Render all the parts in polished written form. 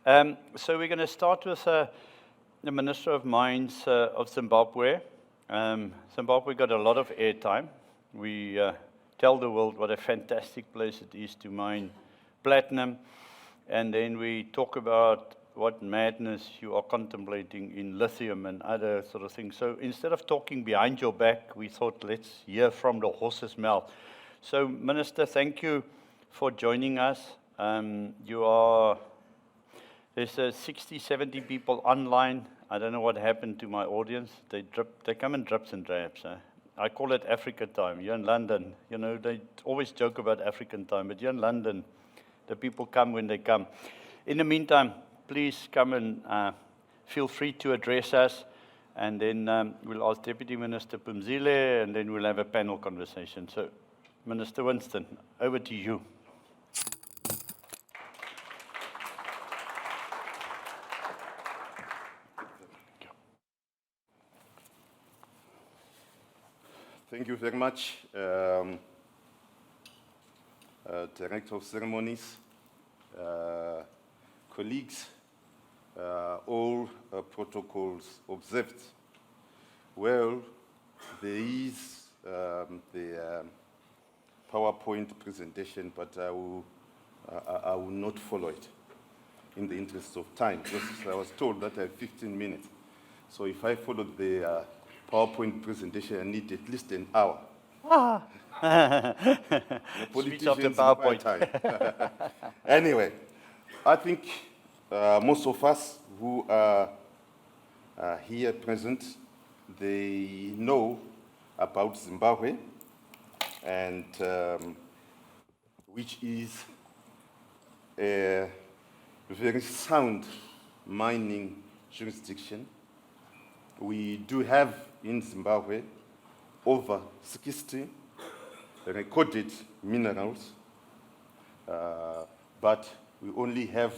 So we're going to start with the Minister of Mines of Zimbabwe. Zimbabwe got a lot of airtime. We tell the world what a fantastic place it is to mine platinum, and then we talk about what madness you are contemplating in lithium and other sort of things. So instead of talking behind your back, we thought let's hear from the horse's mouth. So Minister, thank you for joining us. There's 60, 70 people online. I don't know what happened to my audience. They come in drips and drabs. I call it Africa time. You're in London. You know, they always joke about African time, but you're in London. The people come when they come. In the meantime, please come and feel free to address us. And then we'll ask Deputy Minister Pumzile, and then we'll have a panel conversation. So, Minister Winston, over to you. Thank you very much, Director of Ceremonies, colleagues, all protocols observed. Well, there is the PowerPoint presentation, but I will not follow it in the interest of time, because I was told that I have 15 minutes. So if I follow the PowerPoint presentation, I need at least an hour. Politicians PowerPoint. Time. Anyway, I think most of us who are here present, they know about Zimbabwe, and which is a very sound mining jurisdiction. We do have in Zimbabwe over 60 recorded minerals, but we only have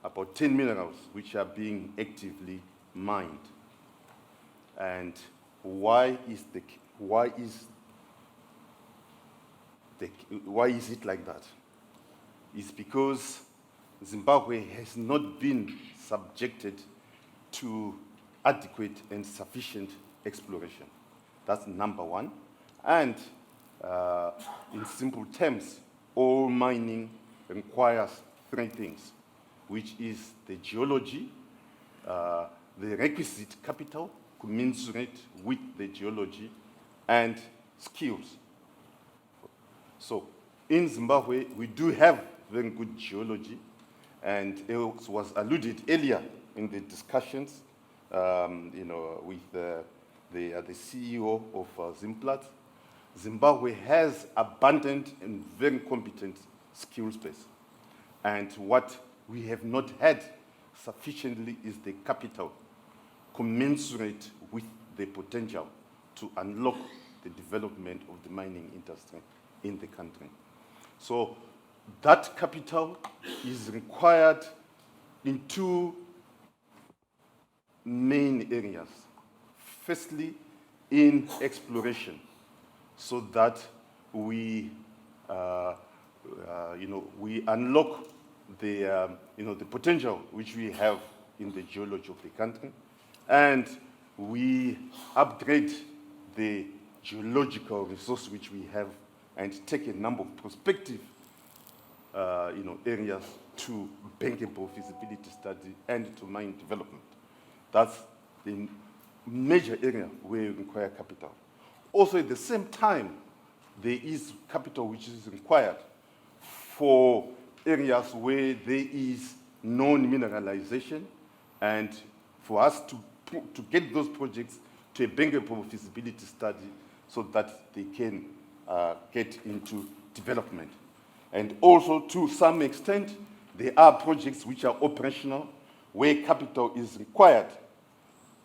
about 10 minerals which are being actively mined. And why is it like that? It's because Zimbabwe has not been subjected to adequate and sufficient exploration. That's number one. And in simple terms, all mining requires three things, which is the geology, the requisite capital commensurate with the geology, and skills. So in Zimbabwe, we do have very good geology, and it was alluded earlier in the discussions with the CEO of Zimplats. Zimbabwe has abundant and very competent skills base. And what we have not had sufficiently is the capital commensurate with the potential to unlock the development of the mining industry in the country. So that capital is required in two main areas. Firstly, in exploration, so that we unlock the potential which we have in the geology of the country, and we upgrade the geological resource which we have, and take a number of prospective areas to bankable feasibility study and to mine development. That's the major area where you require capital. Also, at the same time, there is capital which is required for areas where there is non-mineralization, and for us to get those projects to a bankable feasibility study so that they can get into development. And also, to some extent, there are projects which are operational where capital is required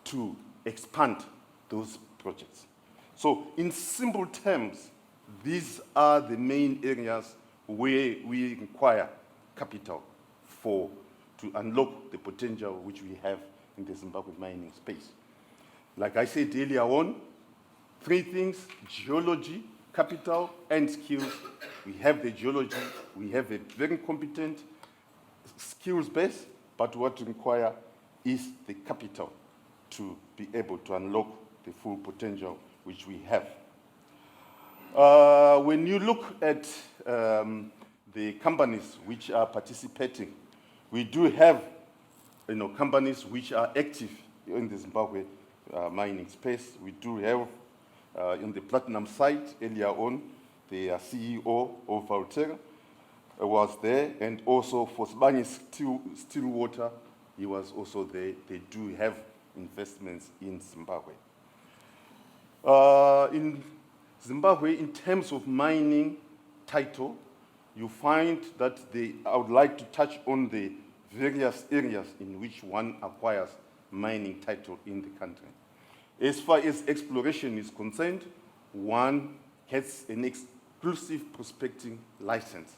to expand those projects. So in simple terms, these are the main areas where we require capital to unlock the potential which we have in the Zimbabwe mining space. Like I said earlier on, three things: geology, capital, and skills. We have the geology, we have a very competent skills base, but what we require is the capital to be able to unlock the full potential which we have. When you look at the companies which are participating, we do have companies which are active in the Zimbabwe mining space. We do have in the platinum side earlier on, the CEO of Valterra was there, and also for Sibanye Stillwater, he was also there. They do have investments in Zimbabwe. In Zimbabwe, in terms of mining title, you find that I would like to touch on the various areas in which one acquires mining title in the country. As far as exploration is concerned, one gets an exclusive prospecting license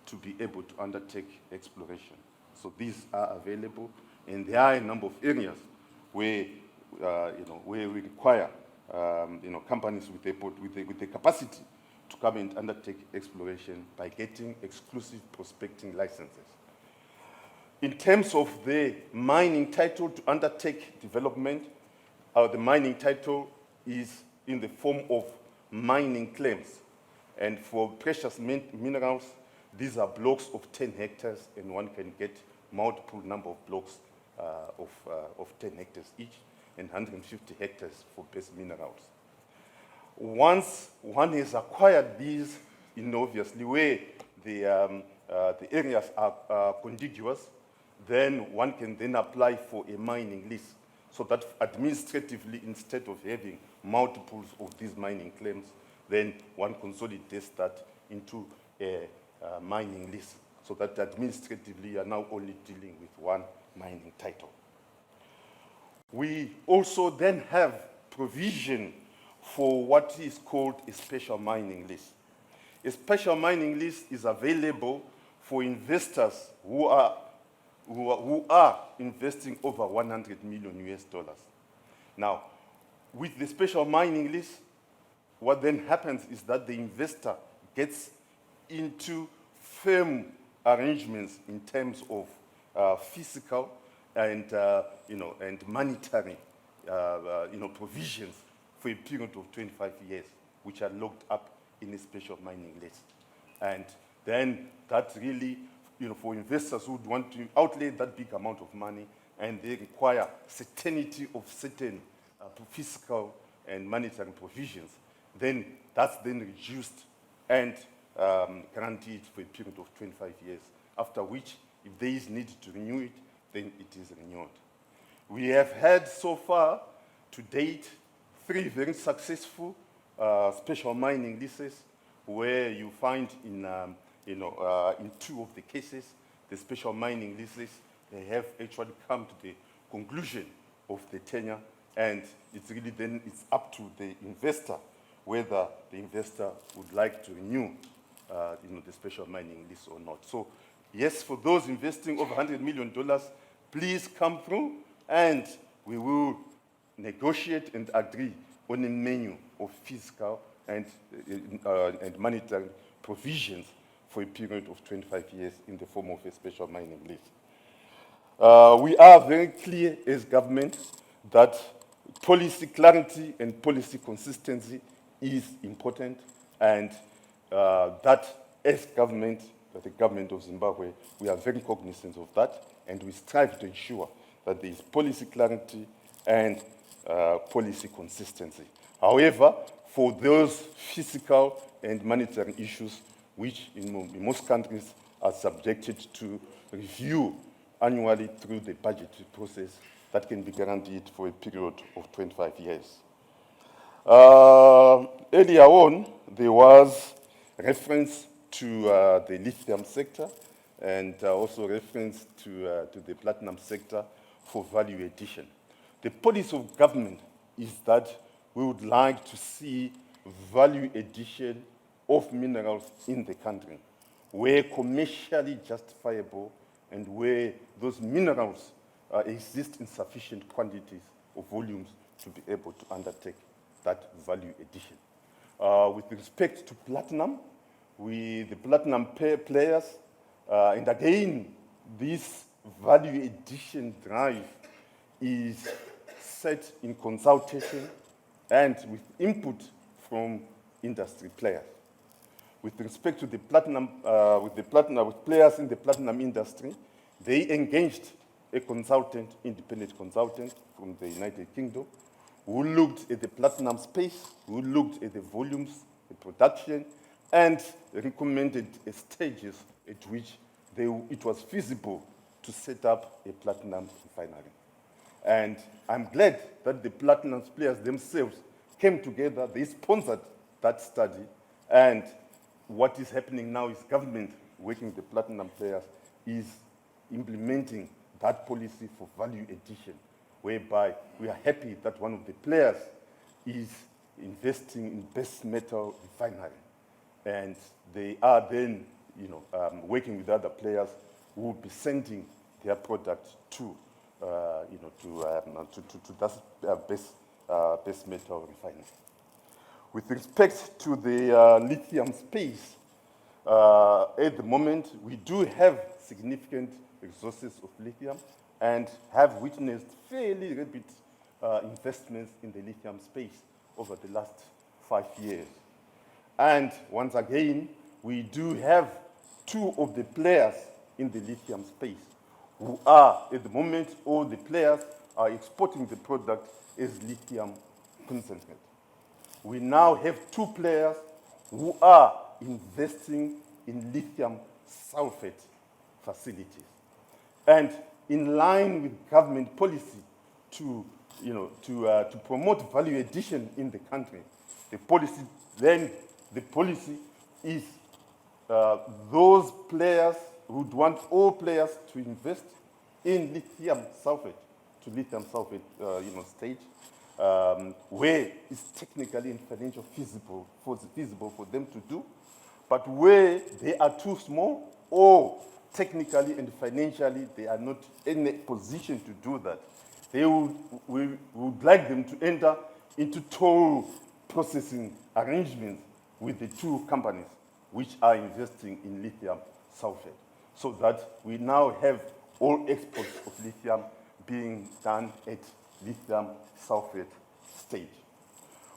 to be able to undertake exploration. So these are available, and there are a number of areas where, where we require companies with the capacity to come and undertake exploration by getting exclusive prospecting licenses. In terms of the mining title to undertake development, the mining title is in the form of mining claims. And for precious minerals, these are blocks of 10 hectares, and one can get multiple number of blocks of 10 hectares each, and 150 hectares for base minerals. Once one has acquired these, obviously where the areas are contiguous, then one can then apply for a mining lease, so that administratively, instead of having multiples of these mining claims, then one consolidates that into a mining lease, so that administratively you are now only dealing with one mining title. We also then have provision for what is called a special mining lease. A special mining lease is available for investors who are investing over 100 million US dollars. Now, with the special mining lease, what then happens is that the investor gets into firm arrangements in terms of fiscal and and monetary provisions for a period of 25 years, which are locked up in a special mining lease. And then that really, for investors who would want to outlay that big amount of money, and they require certainty of certain fiscal and monetary provisions, then that's then reduced and guaranteed for a period of 25 years, after which, if there is need to renew it, then it is renewed. We have had so far, to date, 3 very successful special mining leases, where you find in 2 of the cases, the special mining leases, they have actually come to the conclusion of the tenure, and it's really then it's up to the investor whether the investor would like to renew the special mining lease or not. So yes, for those investing over $100 million, please come through, and we will negotiate and agree on a menu of fiscal and monetary provisions for a period of 25 years in the form of a special mining lease. We are very clear as government that policy clarity and policy consistency is important, and that as government, the government of Zimbabwe, we are very cognizant of that, and we strive to ensure that there is policy clarity and policy consistency. However, for those fiscal and monetary issues, which in most countries are subjected to review annually through the budgetary process, that can be guaranteed for a period of 25 years. Earlier on, there was reference to the lithium sector, and also reference to the platinum sector for value addition. The policy of government is that we would like to see value addition of minerals in the country, where commercially justifiable and where those minerals exist in sufficient quantities or volumes to be able to undertake that value addition. With respect to platinum, the platinum players, and again, this value addition drive is set in consultation and with input from industry players. With respect to the platinum, with players in the platinum industry, they engaged a consultant, independent consultant from the United Kingdom, who looked at the platinum space, who looked at the volumes, the production, and recommended stages at which it was feasible to set up a platinum refinery. And I'm glad that the platinum players themselves came together, they sponsored that study, and what is happening now is government working with the platinum players is implementing that policy for value addition, whereby we are happy that one of the players is investing in base metal refinery. And they are then working with other players who will be sending their product to that base metal refinery. With respect to the lithium space, at the moment, we do have significant resources of lithium and have witnessed fairly rapid investments in the lithium space over the last 5 years. And once again, we do have two of the players in the lithium space who are, at the moment, all the players are exporting the product as lithium concentrate. We now have two players who are investing in lithium sulfate facilities. And in line with government policy to promote value addition in the country, the policy is those players who would want all players to invest in lithium sulfate stage, where it's technically and financially feasible for them to do, but where they are too small or technically and financially they are not in a position to do that, we would like them to enter into toll processing arrangements with the two companies which are investing in lithium sulfate, so that we now have all exports of lithium being done at lithium sulfate stage.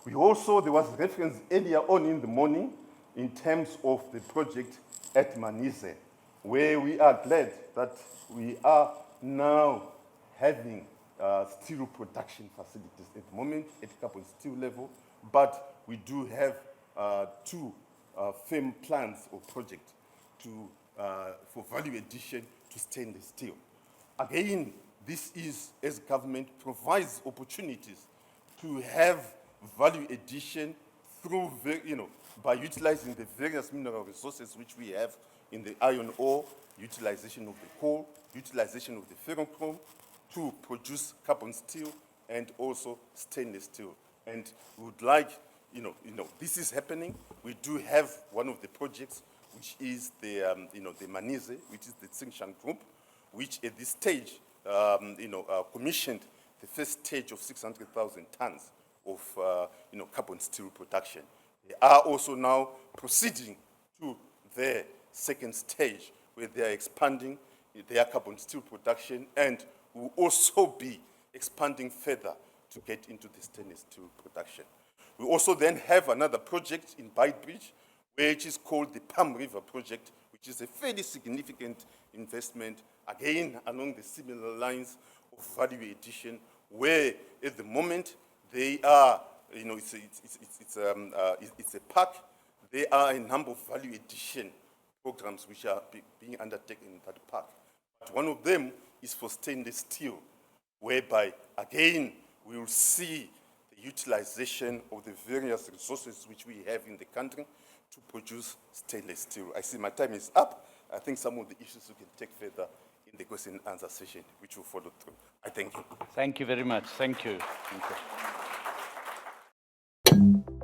There was reference earlier on in the morning in terms of the project at Manise, where we are glad that we are now having steel production facilities at the moment at carbon steel level, but we do have two firm plans or projects for value addition to stainless steel. Again, this is as government provides opportunities to have value addition through, by utilizing the various mineral resources which we have in the iron ore, utilization of the coal, utilization of the ferrochrome to produce carbon steel and also stainless steel. And we would like, this is happening. We do have one of the projects, which is the Manise, which is the Tsingshan Group, which at this stage, commissioned the first stage of 600,000 tons of, carbon steel production. They are also now proceeding to their second stage, where they are expanding their carbon steel production and will also be expanding further to get into the stainless steel production. We also then have another project in Beitbridge, which is called the Palm River Project, which is a fairly significant investment, again, along the similar lines of value addition, where at the moment they are, it's a park. There are a number of value addition programs which are being undertaken in that park. But one of them is for stainless steel, whereby, again, we will see the utilization of the various resources which we have in the country to produce stainless steel. I see my time is up. I think some of the issues we can take further in the question and answer session, which will follow through. I thank you. Thank you very much. Thank you. Thank you.